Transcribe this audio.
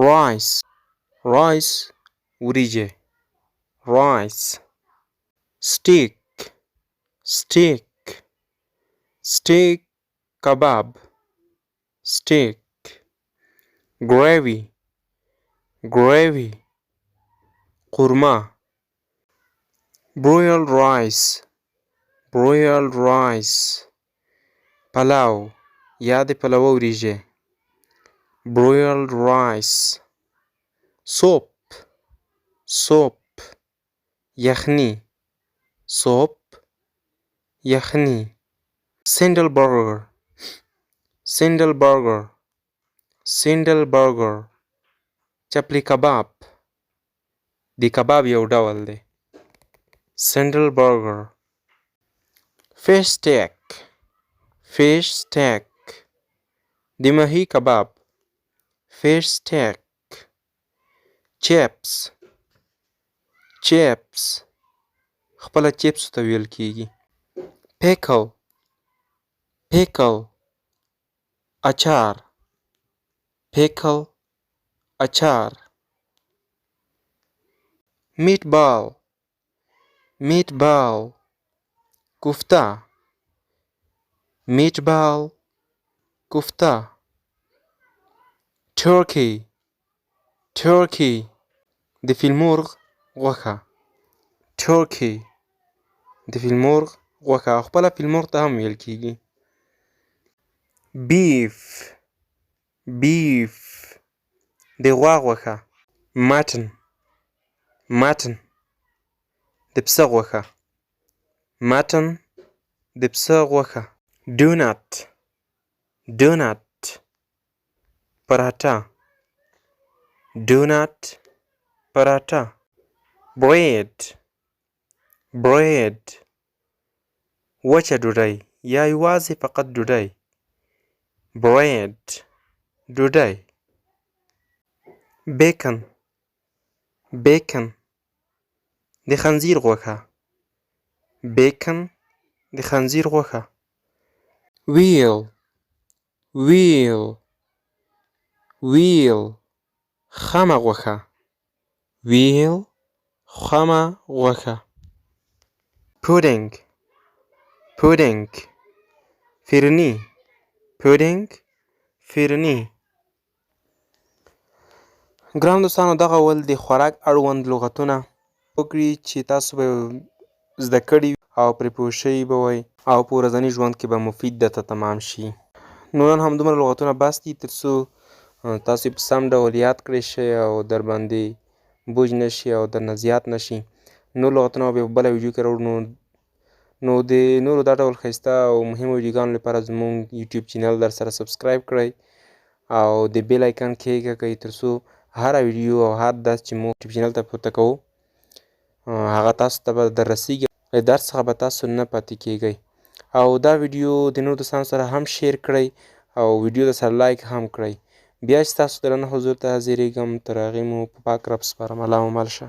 rice rice وریجې rice steak steak steak کباب steak gravy gravy قورمه broiled rice broiled rice پلاو یا د پلو وریجې broiled rice soup soup یخني soup یخني sandal burger sandal burger sandal burger چپلی کباب د کباب یو ډول دی sandal burger fish steak fish steak د ماهي کباب fish steak chips chips خپله chips ته ویل کیږي pickle pickle اچار pickle اچار meatball meatball کوفته meatball کوفته turkey turkey د فیل مرغ غوښه turkey د فیل مرغ غوښه خپله فیل مرغ ته هم ویل کیږي beef beef د غوا غوښه mutton mutton د پسه غوښه mutton د پسه غوښه donut donut پراټه donut پراټه bread bread وچه ډوډۍ یا یوازې فقط ډوډۍ bread ډوډۍ bacon bacon د خنزیر غوښه bacon د خنزیر غوښه wheel wheel wheel خمه غوښه wheel خمه غوښه pudding pudding فرني pudding فرني ګران دوستانو دغه ول د خوراک اړوند لغتونه وکړي چې تاسو به زده کړي او پرې پوه شوي به وئ او په ورځني ژوند کې به مفید درته تمام شي نو نن همدومره لغتونه بس دي تر څو تاسو په سم ډول یاد کړی شئ او در باندې بوج نشي او درنه زیات نشي نور لغتونه به په بله ویډیو کې راوړو نو د نورو دا ډول ښایسته او مهمو ویډیوګانو لپاره زموږ یوټیوب چینل در سره سبسکرایب کړئ او د بیل آیکن کښېږدئ تر څو هره ویډیو او هر درس چې موږ یوټیوب چینل ته پورته کوو هغه تاسو ته به در رسیږي له درس څخه به تاسو نه پاتې کیږئ او دا ویډیو د نورو دوستانو سره هم شیر کړئ او ویډیو در سره لایک هم کړئ بیا چې تاسو درنه حضور ته حاضرېږم تر هغې مو په پاک رب سپارم الله مو مل شه